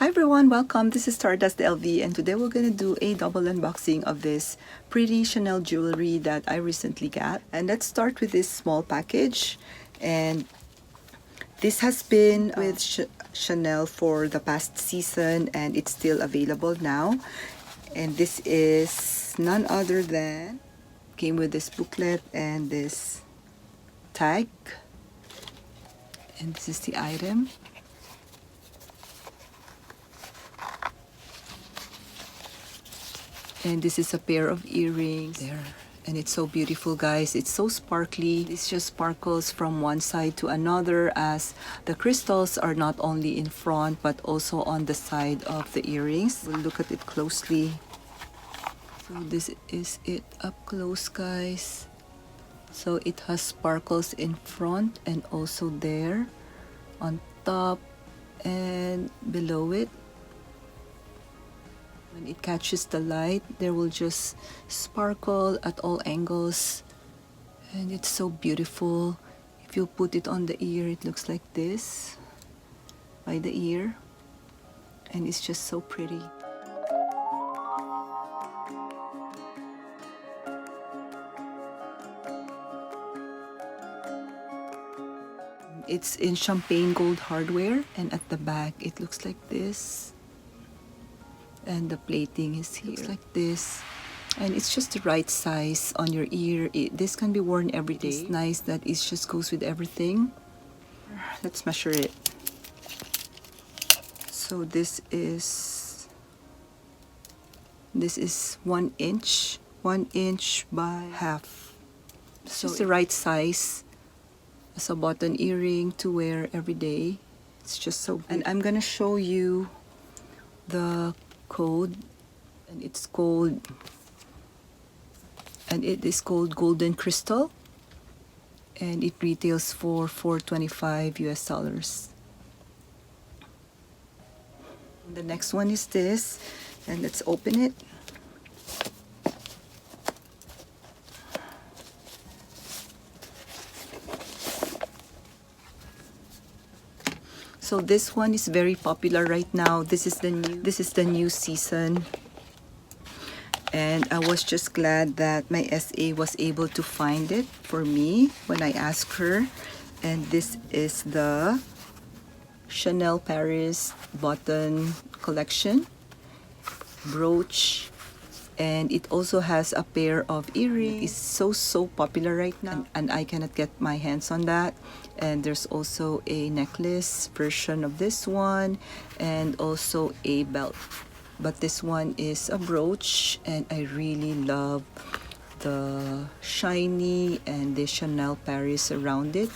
Hi everyone, welcome. This is Stardust LV and today we're gonna do a double unboxing of this pretty Chanel jewelry that I recently got. And let's start with this small package. And this has been with Chanel for the past season and it's still available now. And this is none other than, came with this booklet and this tag. And this is the item. And this is a pair of earrings there. And it's so beautiful, guys. It's so sparkly. It just sparkles from one side to another as the crystals are not only in front but also on the side of the earrings. We'll look at it closely. So this is it up close, guys. So it has sparkles in front and also there on top and below it. When it catches the light, there will just sparkle at all angles. And it's so beautiful. If you put it on the ear, it looks like this. By the ear. And it's just so pretty. It's in champagne gold hardware. And at the back, it looks like this. And the plating is here. Looks like this. And it's just the right size on your ear. This can be worn every day. It's nice that it just goes with everything. Let's measure it. So this is 1 inch. 1 inch by half. So it's the right size as a button earring to wear every day. It's just so beautiful. And I'm gonna show you the code, and it's called, and it is called Golden Crystal, and it retails for $425 US. And the next one is this, and let's open it. So this one is very popular right now. This is the new season. And I was just glad that my SA was able to find it for me when I asked her. And this is the Chanel Paris Button Collection brooch. And it also has a pair of earrings. It's so popular right now, and I cannot get my hands on that. And there's also a necklace version of this one, and also a belt. But this one is a brooch, and I really love the shiny and the Chanel Paris around it.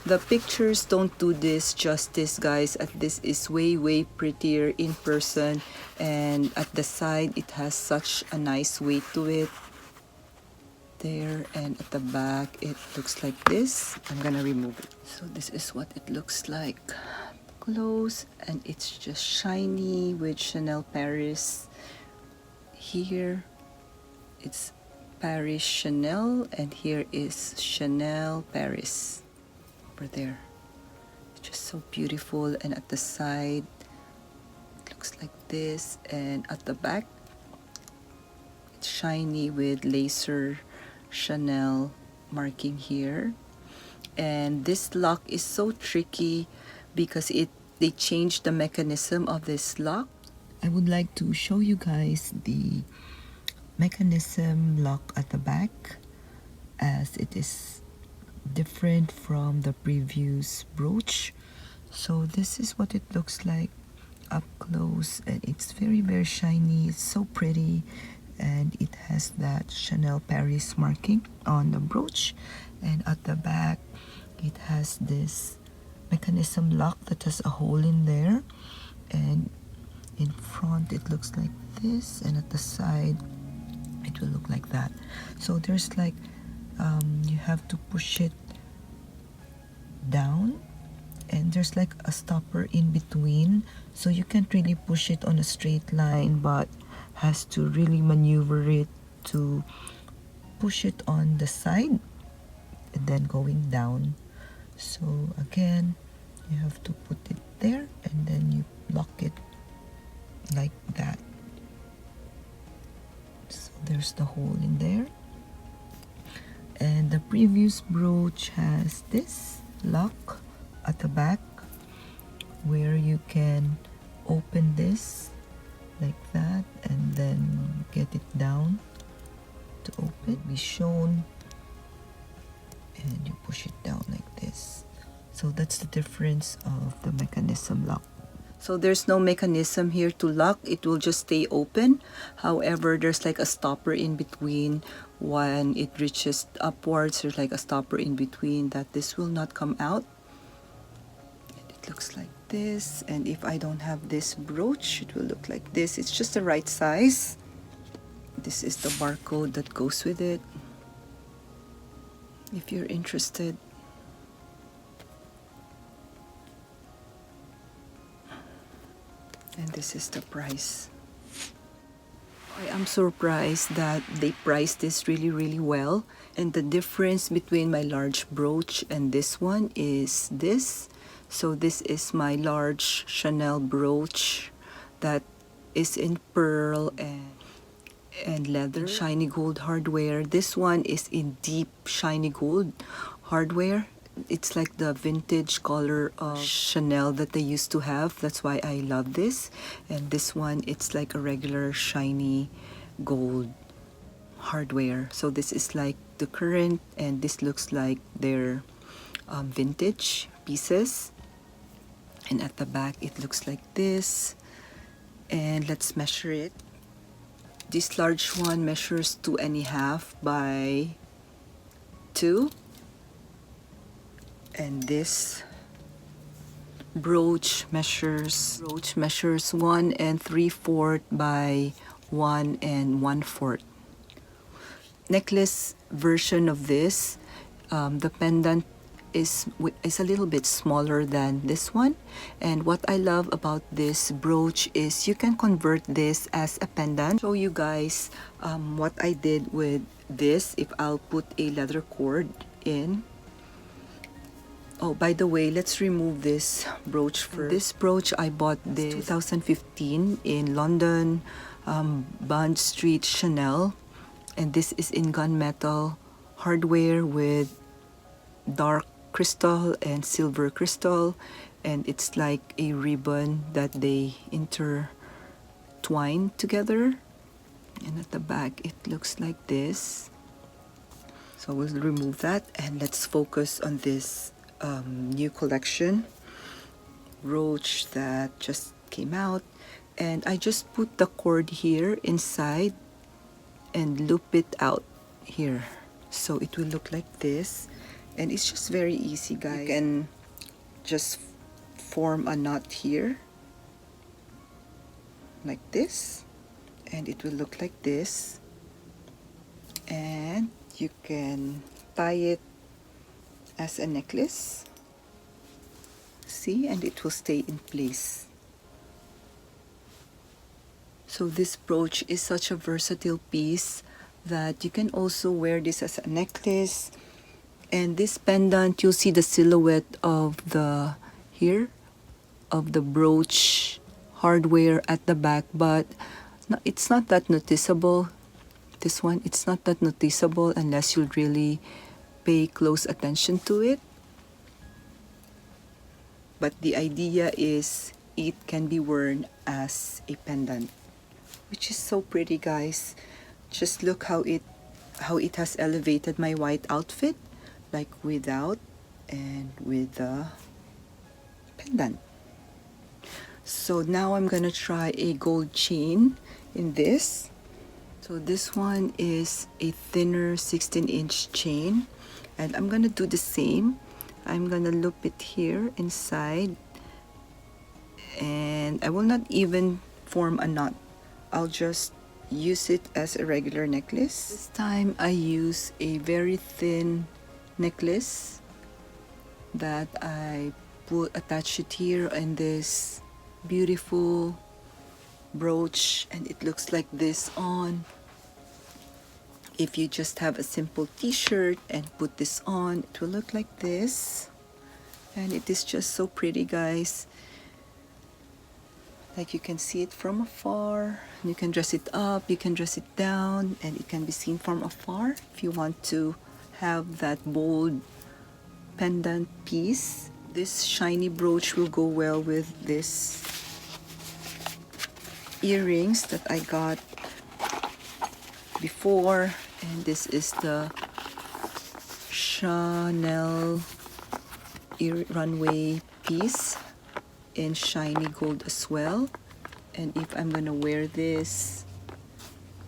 The pictures don't do this justice, guys. This is way prettier in person, and at the side it has such a nice weight to it there, and at the back it looks like this. I'm gonna remove it. So this is what it looks like close, and it's just shiny with Chanel Paris. Here it's Paris Chanel, and here is Chanel Paris. There, it's just so beautiful. And at the side it looks like this, and at the back it's shiny with laser Chanel marking here. And this lock is so tricky because they changed the mechanism of this lock. I would like to show you guys the mechanism lock at the back, as it is different from the previous brooch. So this is what it looks like up close, and it's very shiny. It's so pretty, and it has that Chanel Paris marking on the brooch. And at the back it has this mechanism lock that has a hole in there, and in front it looks like this, and at the side it will look like that. So there's like you have to push it down, and there's like a stopper in between, so you can't really push it on a straight line, but has to really maneuver it to push it on the side and then going down. So again, you have to put it there, and then you lock it like that. So there's the hole in there. And the previous brooch has this lock at the back where you can open this like that and then get it down to open. Be shown, and you push it down like this. So that's the difference of the mechanism lock. So there's no mechanism here to lock, it will just stay open. However, there's like a stopper in between. When it reaches upwards, there's like a stopper in between that this will not come out. And it looks like this. And if I don't have this brooch, it will look like this. It's just the right size. This is the barcode that goes with it, if you're interested. And this is the price. I am surprised that they priced this really well. And the difference between my large brooch and this one is this. So this is my large Chanel brooch that is in pearl and leather, shiny gold hardware. This one is in deep shiny gold hardware. It's like the vintage color of Chanel that they used to have. That's why I love this. And this one, it's like a regular shiny gold hardware. So this is like the current, and this looks like their vintage pieces. And at the back, it looks like this. And let's measure it. This large one measures 2.5 by 2. And this brooch measures 1 3/4 by 1 1/4. Necklace version of this, the pendant is a little bit smaller than this one. And what I love about this brooch is you can convert this as a pendant. Show you guys what I did with this if I'll put a leather cord in. Oh, by the way, let's remove this brooch first. This brooch, I bought this 2015 in London, Bond Street, Chanel. And this is in gunmetal hardware with dark crystal and silver crystal. And it's like a ribbon that they intertwine together. And at the back, it looks like this. So we'll remove that and let's focus on this new collection brooch that just came out. And I just put the cord here inside and loop it out here, so it will look like this. And it's just very easy, guys. You can just form a knot here like this, and it will look like this. And you can tie it as a necklace, see, and it will stay in place. So this brooch is such a versatile piece that you can also wear this as a necklace. And this pendant, you'll see the silhouette of the brooch hardware at the back, but it's not that noticeable. This one, it's not that noticeable unless you really pay close attention to it. But the idea is it can be worn as a pendant, which is so pretty, guys. Just look how it has elevated my white outfit, like without and with the pendant. So now I'm gonna try a gold chain in this. So this one is a thinner 16-inch chain, and I'm gonna do the same. I'm gonna loop it here inside, and I will not even form a knot. I'll just use it as a regular necklace. This time I use a very thin necklace that I attach it here in this beautiful brooch, and it looks like this on. If you just have a simple t-shirt and put this on, it will look like this. And it is just so pretty, guys. Like you can see it from afar. You can dress it up, you can dress it down, and it can be seen from afar if you want to have that bold pendant piece. This shiny brooch will go well with this earrings that I got before, and this is the Chanel runway piece in shiny gold as well. And if I'm gonna wear this,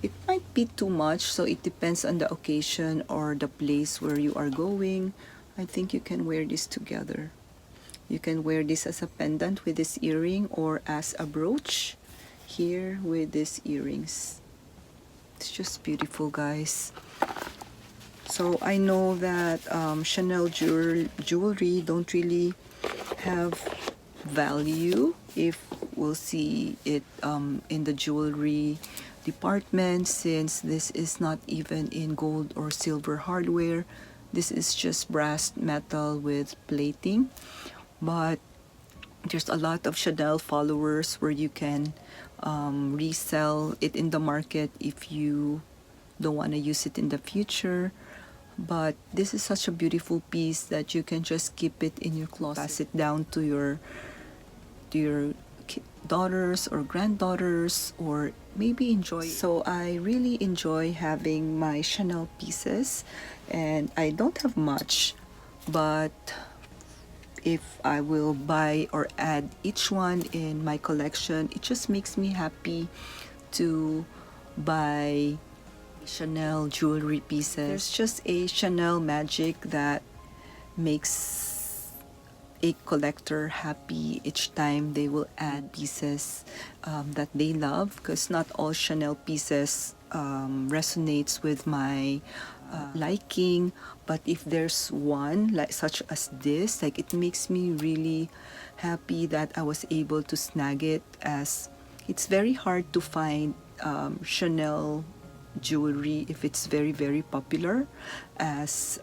it might be too much, so it depends on the occasion or the place where you are going. I think you can wear this together. You can wear this as a pendant with this earring or as a brooch here with these earrings. It's just beautiful, guys. So I know that Chanel jewelry don't really have value if we'll see it in the jewelry department, since this is not even in gold or silver hardware. This is just brass metal with plating. But there's a lot of Chanel followers where you can resell it in the market if you don't want to use it in the future. But this is such a beautiful piece that you can just keep it in your closet, pass it down to your daughters or granddaughters, or maybe enjoy. So I really enjoy having my Chanel pieces, and I don't have much, but if I will buy or add each one in my collection, it just makes me happy to buy Chanel jewelry pieces. There's just a Chanel magic that makes a collector happy each time they will add pieces that they love, because not all Chanel pieces resonates with my liking. But if there's one like such as this, like, it makes me really happy that I was able to snag it, as it's very hard to find Chanel jewelry if it's very popular, as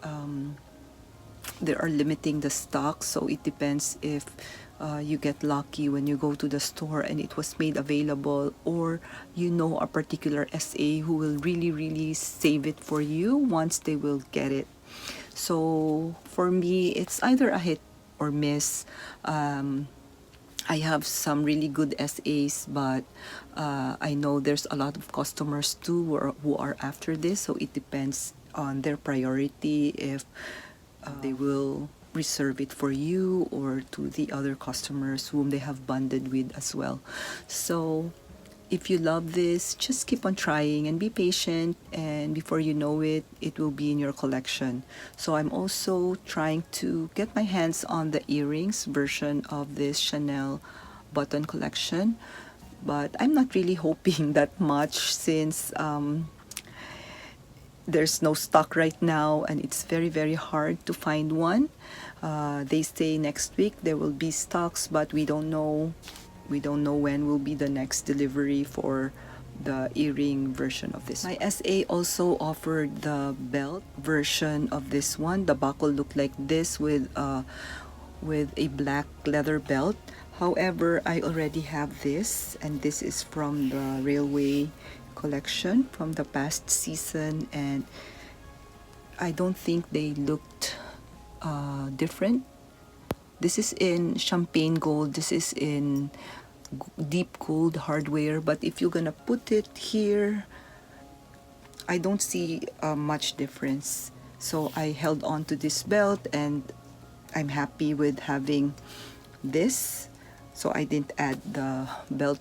they are limiting the stock. So it depends if you get lucky when you go to the store and it was made available, or you know a particular SA who will really save it for you once they will get it. So for me, it's either a hit or miss. I have some really good SAs, but I know there's a lot of customers too who are after this, so it depends on their priority if they will reserve it for you or to the other customers whom they have bonded with as well. So if you love this, just keep on trying and be patient, and before you know it, it will be in your collection. So I'm also trying to get my hands on the earrings version of this Chanel button collection, but I'm not really hoping that much, since there's no stock right now and it's very hard to find one. They say next week there will be stocks, but we don't know when will be the next delivery for the earring version of this. My SA also offered the belt version of this one. The buckle looked like this with a black leather belt. However, I already have this, and this is from the Railway collection from the past season, and I don't think they looked different. This is in champagne gold, this is in deep gold hardware, but if you're gonna put it here, I don't see much difference. So I held on to this belt, and I'm happy with having this. So I didn't add the belt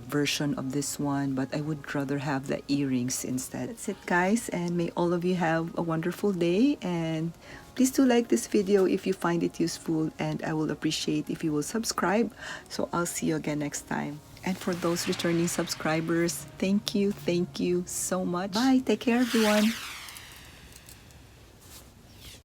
version of this one, but I would rather have the earrings instead. That's it, guys, and may all of you have a wonderful day, and please do like this video if you find it useful, and I will appreciate if you will subscribe. So I'll see you again next time. And for those returning subscribers, thank you so much. Bye, take care everyone.